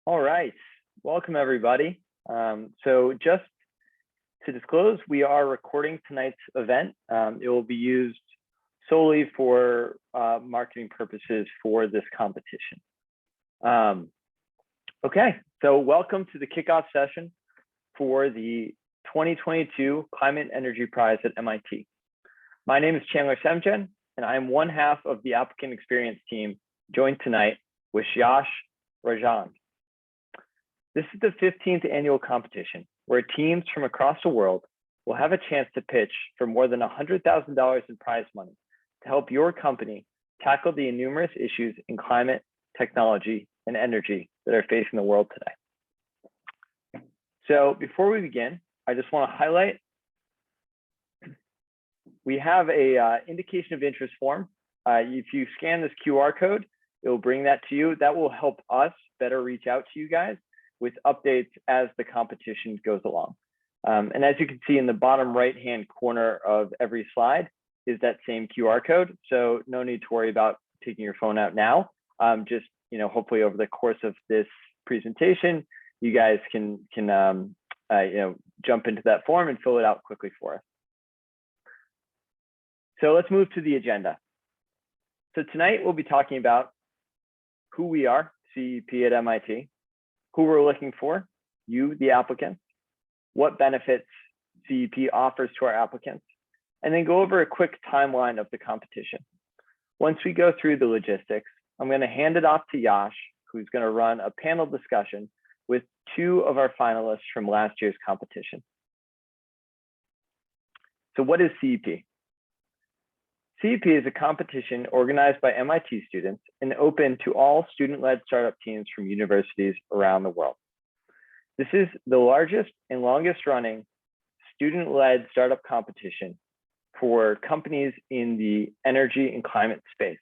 All right, welcome everybody. So just to disclose, we are recording tonight's event. It will be used solely for marketing purposes for this competition. Okay, so welcome to the kickoff session for the 2022 Climate and Energy Prize at MIT. My name is Chandler Semjen, and I am one half of the applicant experience team joined tonight with Yash Rajan. This is the 15th annual competition where teams from across the world will have a chance to pitch for more than $100,000 in prize money to help your company tackle the numerous issues in climate, technology, and energy that are facing the world today. So before we begin, I just want to highlight, we have a indication of interest form. If you scan this QR code, it will bring that to you. That will help us better reach out to you guys with updates as the competition goes along. And as you can see in the bottom right-hand corner of every slide is that same QR code. So no need to worry about taking your phone out now. Just, hopefully over the course of this presentation, you guys can jump into that form and fill it out quickly for us. So let's move to the agenda. So tonight we'll be talking about who we are, CEP at MIT, who we're looking for, you, the applicants, what benefits CEP offers to our applicants, and then go over a quick timeline of the competition. Once we go through the logistics, I'm going to hand it off to Yash, who's going to run a panel discussion with two of our finalists from last year's competition. So what is CEP? CEP is a competition organized by MIT students and open to all student-led startup teams from universities around the world. This is the largest and longest running student-led startup competition for companies in the energy and climate space.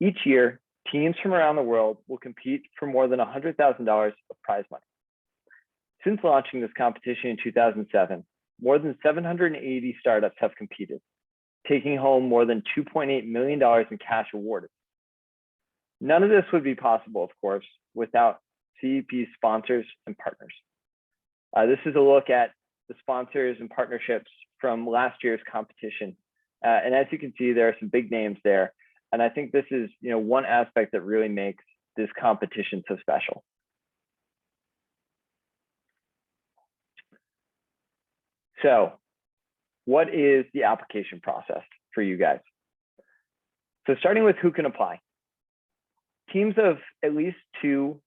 Each year, teams from around the world will compete for more than $100,000 of prize money. Since launching this competition in 2007, more than 780 startups have competed, taking home more than $2.8 million in cash awarded. None of this would be possible, of course, without CEP's sponsors and partners. This is a look at the sponsors and partnerships from last year's competition. And as you can see, there are some big names there. And I think this is one aspect that really makes this competition so special. So what is the application process for you guys? So starting with who can apply. Teams of at least two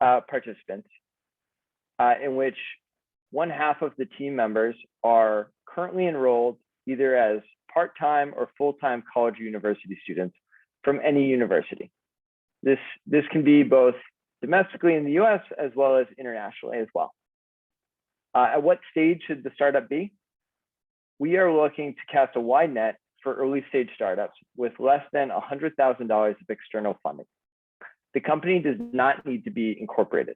participants in which one half of the team members are currently enrolled either as part-time or full-time college or university students from any university. This can be both domestically in the US as well as internationally as well. At what stage should the startup be? We are looking to cast a wide net for early stage startups with less than $100,000 of external funding. The company does not need to be incorporated.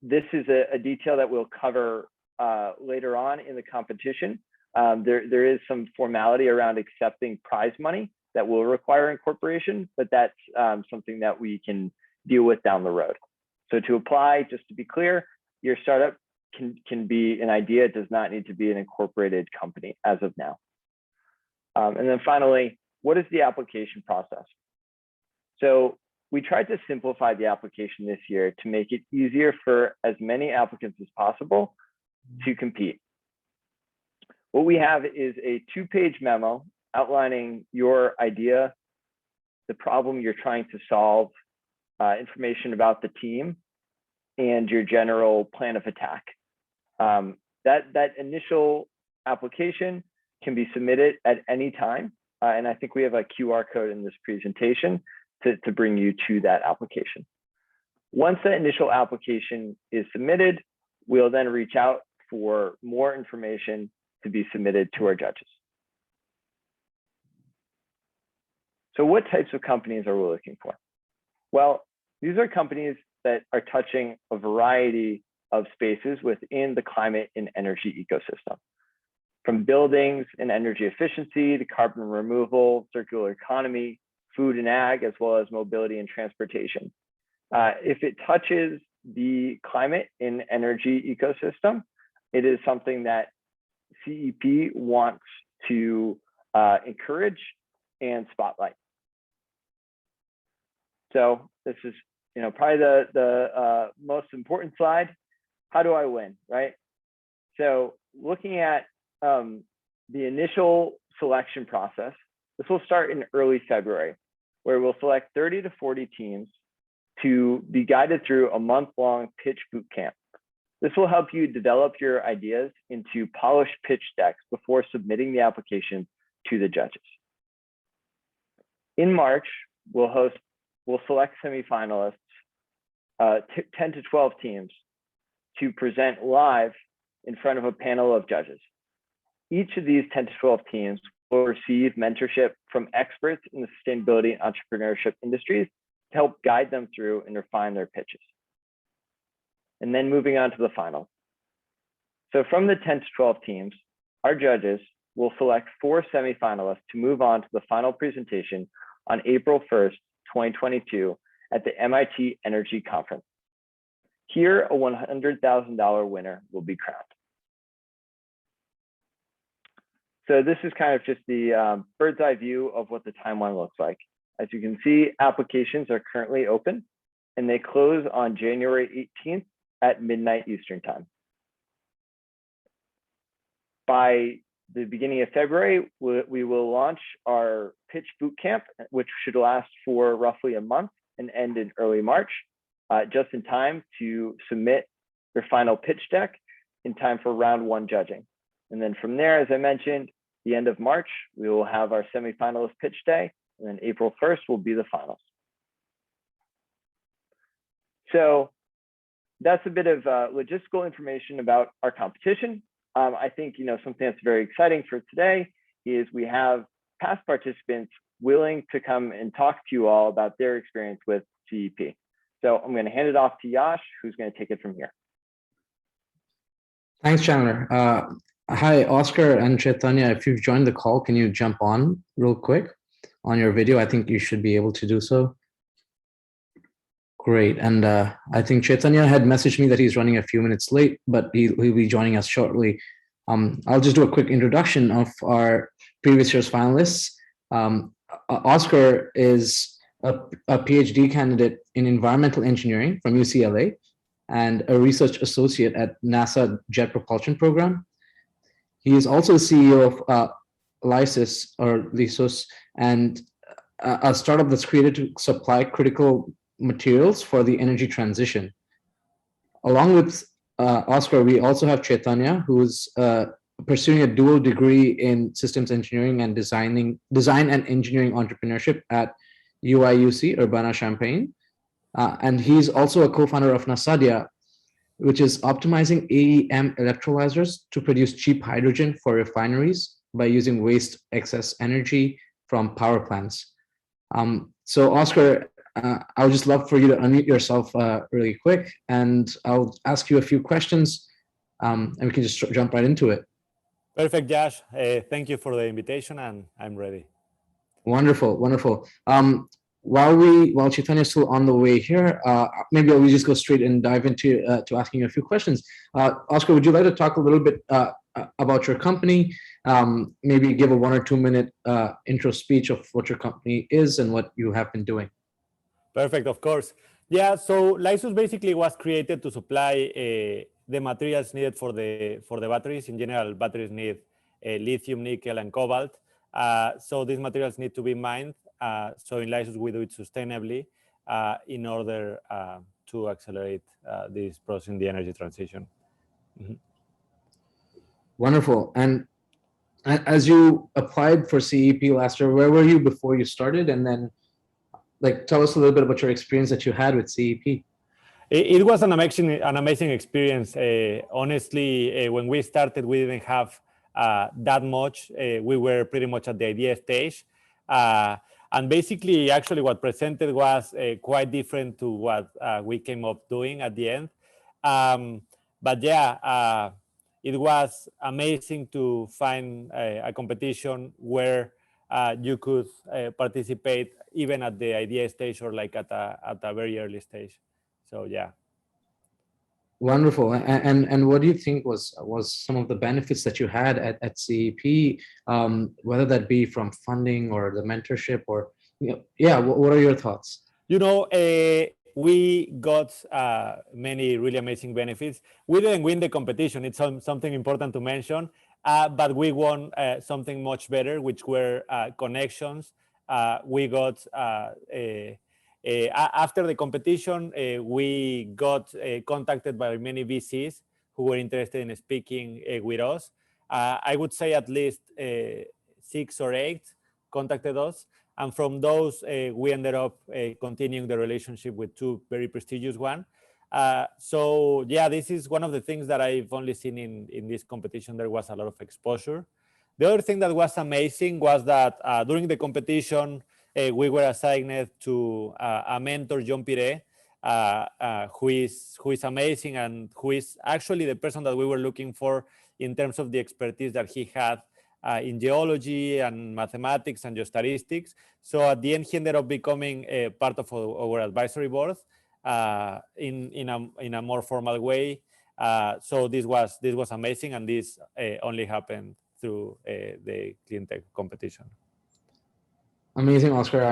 This is a detail that we'll cover later on in the competition. There is some formality around accepting prize money that will require incorporation, but that's something that we can deal with down the road. So to apply, just to be clear, your startup can be an idea. It does not need to be an incorporated company as of now. And then finally, what is the application process? So we tried to simplify the application this year to make it easier for as many applicants as possible to compete. What we have is a 2-page memo outlining your idea, the problem you're trying to solve, information about the team, and your general plan of attack. That initial application can be submitted at any time. And I think we have a QR code in this presentation to bring you to that application. Once the initial application is submitted, we'll then reach out for more information to be submitted to our judges. So what types of companies are we looking for? Well, these are companies that are touching a variety of spaces within the climate and energy ecosystem, from buildings and energy efficiency to carbon removal, circular economy, food and ag, as well as mobility and transportation. If it touches the climate and energy ecosystem, it is something that CEP wants to encourage and spotlight. So this is, probably the most important slide. How do I win, right? So looking at the initial selection process, this will start in early February, where we'll select 30 to 40 teams to be guided through a month-long pitch boot camp. This will help you develop your ideas into polished pitch decks before submitting the application to the judges. In March, we'll select semifinalists, 10 to 12 teams, to present live in front of a panel of judges. Each of these 10 to 12 teams will receive mentorship from experts in the sustainability and entrepreneurship industries to help guide them through and refine their pitches. And then moving on to the finals. So from the 10 to 12 teams, our judges will select 4 semifinalists to move on to the final presentation on April 1st, 2022 at the MIT Energy Conference. Here, a $100,000 winner will be crowned. So this is kind of just the bird's eye view of what the timeline looks like. As you can see, applications are currently open and they close on January 18th at midnight Eastern time. By the beginning of February, we will launch our pitch boot camp, which should last for roughly a month and end in early March, just in time to submit your final pitch deck in time for round 1 judging. And then from there, as I mentioned, the end of March, we will have our semifinalist pitch day, and then April 1st will be the finals. So that's a bit of logistical information about our competition. I think something that's very exciting for today is we have past participants willing to come and talk to you all about their experience with CEP. So I'm going to hand it off to Yash, who's going to take it from here. Thanks, Chandler. Hi, Oscar and Chaitanya. If you've joined the call, can you jump on real quick on your video? I think you should be able to do so. Great. And I think Chaitanya had messaged me that he's running a few minutes late, but he'll be joining us shortly. I'll just do a quick introduction of our previous year's finalists. Oscar is a PhD candidate in environmental engineering from UCLA and a research associate at NASA Jet Propulsion Program. He is also the CEO of Lysis, and a startup that's created to supply critical materials for the energy transition. Along with Oscar, we also have Chaitanya, who's pursuing a dual degree in systems engineering and design and engineering entrepreneurship at UIUC Urbana-Champaign. And he's also a co-founder of Nasadia, which is optimizing AEM electrolyzers to produce cheap hydrogen for refineries by using waste excess energy from power plants. So Oscar, I would just love for you to unmute yourself really quick, and I'll ask you a few questions, and we can just jump right into it. Perfect, Josh. Thank you for the invitation, and I'm ready. Wonderful, wonderful. While Chaitanya is still on the way here, maybe we just go straight and dive into to asking you a few questions. Oscar, would you like to talk a little bit about your company? Maybe give a 1 or 2 minute intro speech of what your company is and what you have been doing. Perfect, of course. Yeah, so Lysis basically was created to supply the materials needed for the batteries. In general, batteries need lithium, nickel, and cobalt. So these materials need to be mined. So in Lysis, we do it sustainably in order to accelerate this process in the energy transition. Mm-hmm. Wonderful. And as you applied for CEP last year, where were you before you started? And then tell us a little bit about your experience that you had with CEP. It was an amazing experience. Honestly, when we started, we didn't have that much. We were pretty much at the idea stage. And basically, actually, what presented was quite different to what we came up doing at the end. But yeah, it was amazing to find a competition where you could participate even at the idea stage or like at a very early stage. So yeah. Wonderful. And what do you think was some of the benefits that you had at CEP, whether that be from funding or the mentorship or, yeah, what are your thoughts? We got many really amazing benefits. We didn't win the competition. It's something important to mention, but we won something much better, which were connections. We got after the competition, we got contacted by many VCs who were interested in speaking with us. I would say at least 6 or 8 contacted us. And from those, we ended up continuing the relationship with 2 very prestigious ones. So yeah, this is one of the things that I've only seen in this competition. There was a lot of exposure. The other thing that was amazing was that during the competition, we were assigned to a mentor, John Pire, who is amazing and who is actually the person that we were looking for in terms of the expertise that he had in geology and mathematics and geostatistics. So at the end, he ended up becoming a part of our advisory board in a more formal way. So this was amazing, and this only happened through the clean tech competition. Amazing, Oscar.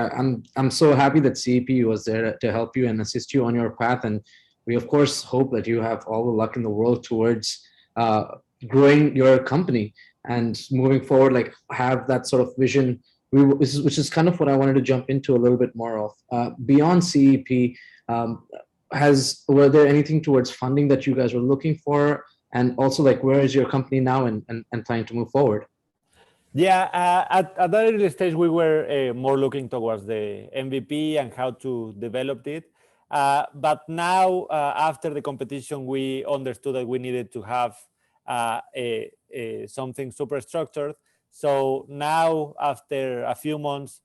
I'm so happy that CEP was there to help you and assist you on your path, and we of course hope that you have all the luck in the world towards growing your company and moving forward. Like have that sort of vision, which is kind of what I wanted to jump into a little bit more of. Beyond CEP, were there anything towards funding that you guys were looking for, and also like where is your company now and planning to move forward? Yeah, at that early stage, we were more looking towards the MVP and how to develop it. But now, after the competition, we understood that we needed to have something super structured. So now, after a few months,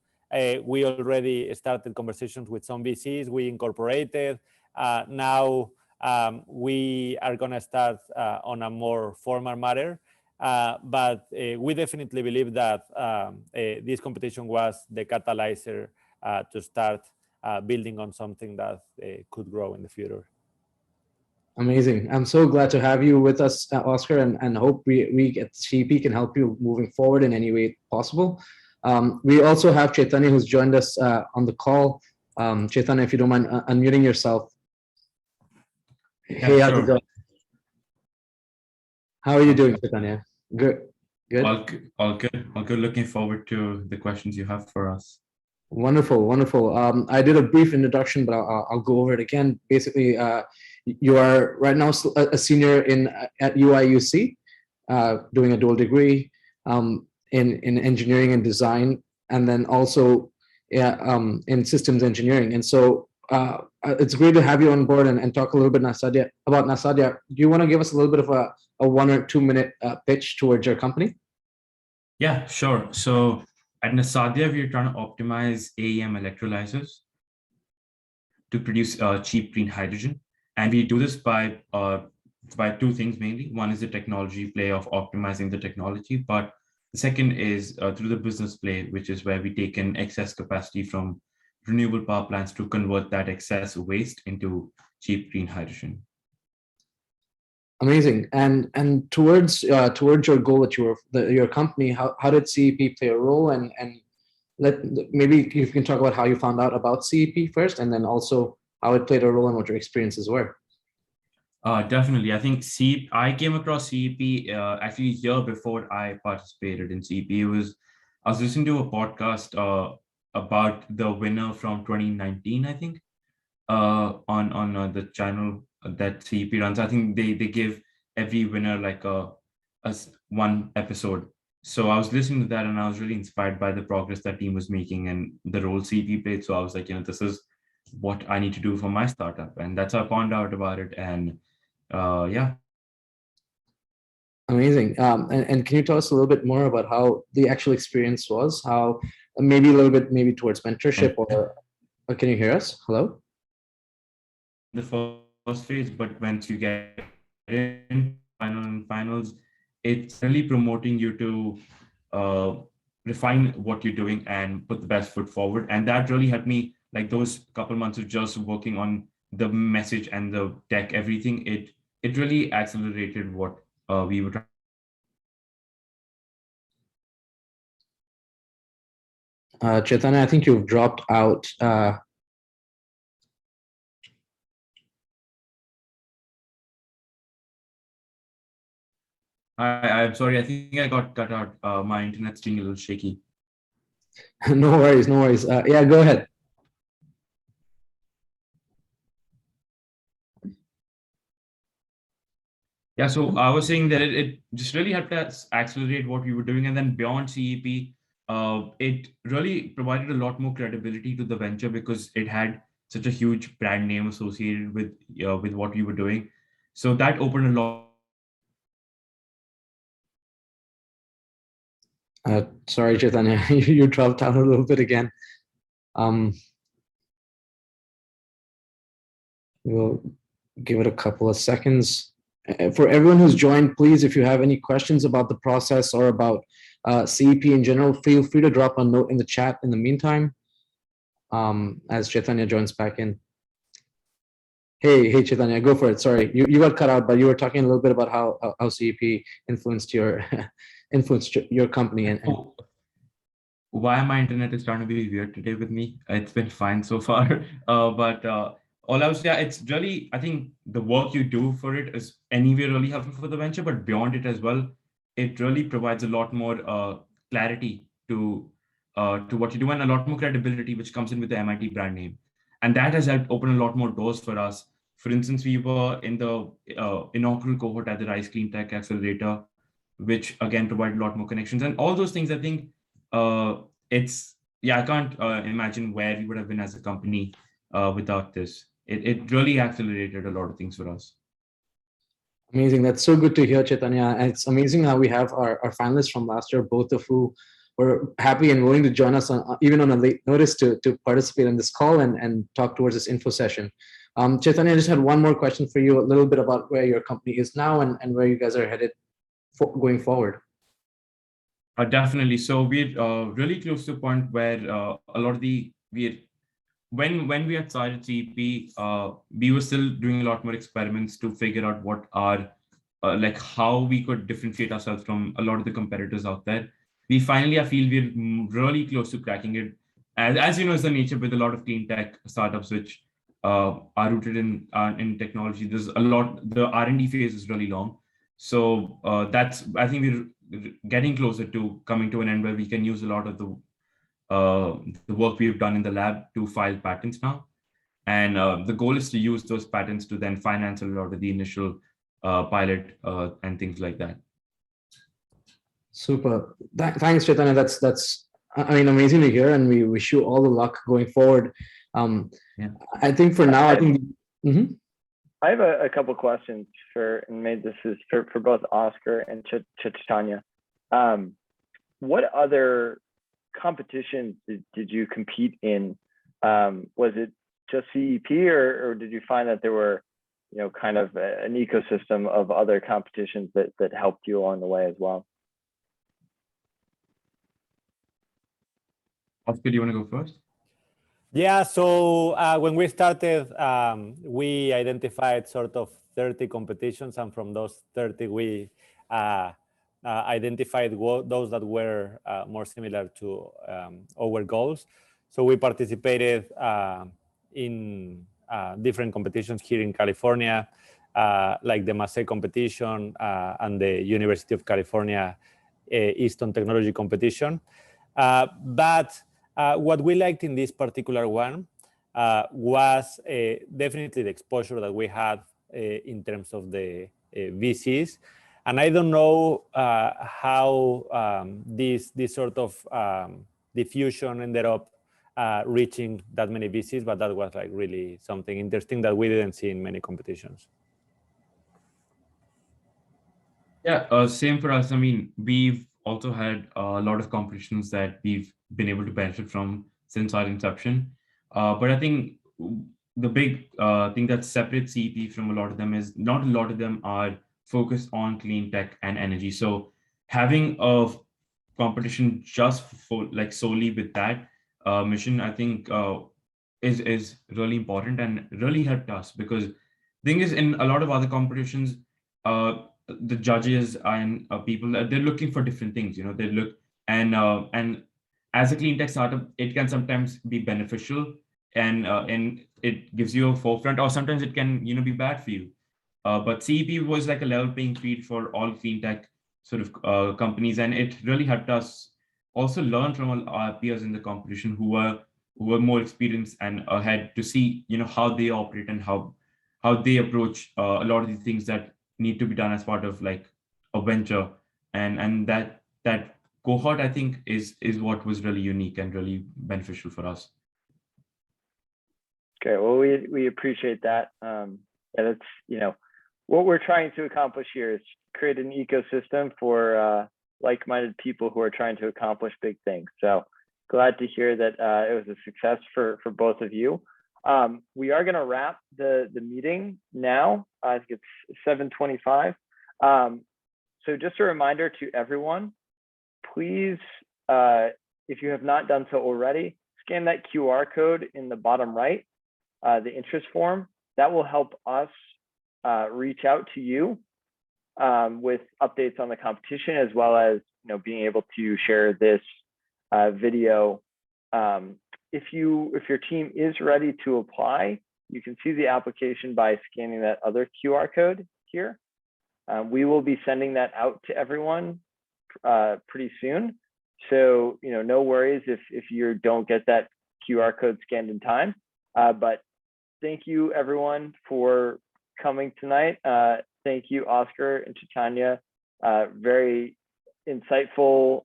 we already started conversations with some VCs. We incorporated. Now we are going to start on a more formal matter. But we definitely believe that this competition was the catalyzer to start building on something that could grow in the future. Amazing. I'm so glad to have you with us, Oscar, and hope we at CEP can help you moving forward in any way possible. We also have Chaitanya, who's joined us on the call. Chaitanya, if you don't mind unmuting yourself. Yeah, hey, how's sure. it going? How are you doing, Chaitanya? Good. Good. All good. Looking forward to the questions you have for us. Wonderful, wonderful. I did a brief introduction, but I'll go over it again. Basically, you are right now a senior at UIUC, doing a dual degree in engineering and design, and then also in systems engineering. And so it's great to have you on board and talk a little bit about Nasadia. Do you want to give us a little bit of a 1 or 2 minute pitch towards your company? Yeah, sure. So at Nasadia, we're trying to optimize AEM electrolyzers to produce cheap green hydrogen. And we do this by 2 things mainly. One is the technology play of optimizing the technology, but the second is through the business play, which is where we take in excess capacity from renewable power plants to convert that excess waste into cheap green hydrogen. Amazing. And towards your goal at your company, how did CEP play a role? And maybe you can talk about how you found out about CEP first, and then also how it played a role and what your experiences were. Definitely. I think I came across CEP actually a year before I participated in CEP. I was listening to a podcast about the winner from 2019, I think, on the channel that CEP runs. I think they give every winner like a one episode. So I was listening to that and I was really inspired by the progress that team was making and the role CEP played. So I was like, this is what I need to do for my startup. And that's how I found out about it. And yeah. Amazing. And can you tell us a little bit more about how the actual experience was? How maybe a little bit towards mentorship or can you hear us? Hello? The first phase, but once you get in finals, it's really promoting you to refine what you're doing and put the best foot forward. And that really helped me, like those couple months of just working on the message and the tech, everything, it really accelerated what we were trying. Chaitanya, I think you've dropped out. I'm sorry, I think I got cut out. My internet's being a little shaky. No worries, no worries. Yeah, go ahead. Yeah, so I was saying that it just really helped us accelerate what we were doing. And then beyond CEP, it really provided a lot more credibility to the venture because it had such a huge brand name associated with what we were doing. So that opened a lot. Sorry, Chaitanya, you dropped out a little bit again. We'll give it a couple of seconds. For everyone who's joined, please, if you have any questions about the process or about CEP in general, feel free to drop a note in the chat in the meantime, as Chaitanya joins back in. Hey, Chaitanya, go for it. Sorry, you got cut out, but you were talking a little bit about how CEP influenced your company. And why my internet is trying to be weird today with me. It's been fine so far. But all else, yeah, it's really, I think the work you do for it is anyway really helpful for the venture, but beyond it as well, it really provides a lot more clarity to what you do and a lot more credibility, which comes in with the MIT brand name. And that has helped open a lot more doors for us. For instance, we were in the inaugural cohort at the Rice Clean Tech Accelerator, which again provided a lot more connections. And all those things, I think, I can't imagine where we would have been as a company without this. It really accelerated a lot of things for us. Amazing. That's so good to hear, Chaitanya. And it's amazing how we have our finalists from last year, both of who were happy and willing to join us even on a late notice to participate in this call and talk towards this info session. Chaitanya, I just had one more question for you, a little bit about where your company is now and where you guys are headed going forward. Definitely. So we're really close to a point where a lot of when we had started CEP, we were still doing a lot more experiments to figure out what are like how we could differentiate ourselves from a lot of the competitors out there. We finally, I feel we're really close to cracking it. As you know, it's the nature with a lot of clean tech startups which are rooted in technology. There's a lot. The R&D phase is really long. So I think we're getting closer to coming to an end where we can use a lot of the work we've done in the lab to file patents now. And the goal is to use those patents to then finance a lot of the initial pilot and things like that. Super. Thanks, Chaitanya. That's I mean, amazing to hear, and we wish you all the luck going forward. Yeah. I think for now, I think. I have a couple questions and maybe this is for both Oscar and Chaitanya. What other competitions did you compete in? Was it just CEP, or did you find that there were, kind of an ecosystem of other competitions that helped you along the way as well? Oscar, do you want to go first? Yeah, so when we started, we identified sort of 30 competitions, and from those 30, we identified those that were more similar to our goals. So we participated in different competitions here in California, like the Massey competition and the University of California Easton Technology competition. But what we liked in this particular one was definitely the exposure that we had in terms of the VCs. And I don't know how this sort of diffusion ended up reaching that many VCs, but that was like really something interesting that we didn't see in many competitions. Yeah, same for us. I mean, we've also had a lot of competitions that we've been able to benefit from since our inception. But I think the big thing that separates CEP from a lot of them is not a lot of them are focused on clean tech and energy. So having a competition just for like solely with that mission, I think is really important and really helped us, because thing is, in a lot of other competitions, the judges and people, they're looking for different things. They look, and as a clean tech startup, it can sometimes be beneficial, and it gives you a forefront, or sometimes it can be bad for you. But CEP was like a level playing field for all clean tech sort of companies, and it really helped us also learn from all our peers in the competition who were more experienced and ahead, to see how they operate and how they approach a lot of the things that need to be done as part of like a venture, and that cohort, I think, is what was really unique and really beneficial for us. Okay, well, we appreciate that. And it's, what we're trying to accomplish here is create an ecosystem for like-minded people who are trying to accomplish big things. So glad to hear that it was a success for both of you. We are going to wrap the meeting now. I think it's 7:25. So just a reminder to everyone, please, if you have not done so already, scan that QR code in the bottom right, the interest form. That will help us reach out to you with updates on the competition, as well as being able to share this video. If your team is ready to apply, you can see the application by scanning that other QR code here. We will be sending that out to everyone pretty soon. So no worries if you don't get that QR code scanned in time. But thank you everyone for coming tonight. Thank you, Oscar and Chaitanya. Very insightful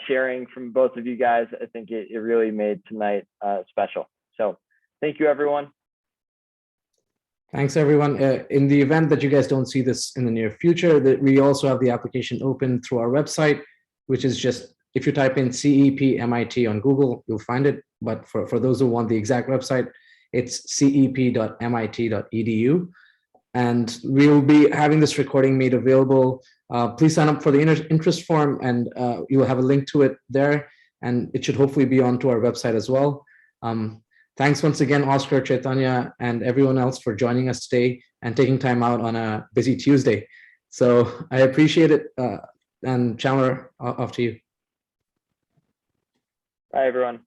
sharing from both of you guys. I think it really made tonight special. So thank you, everyone. Thanks, everyone. In the event that you guys don't see this in the near future, that we also have the application open through our website, which is just, if you type in CEP MIT on Google, you'll find it. But for those who want the exact website, it's cep.mit.edu. And we'll be having this recording made available. Please sign up for the interest form, and you'll have a link to it there. And it should hopefully be onto our website as well. Thanks once again, Oscar, Chaitanya, and everyone else for joining us today and taking time out on a busy Tuesday. So I appreciate it. And Chandler, off to you. Bye, everyone.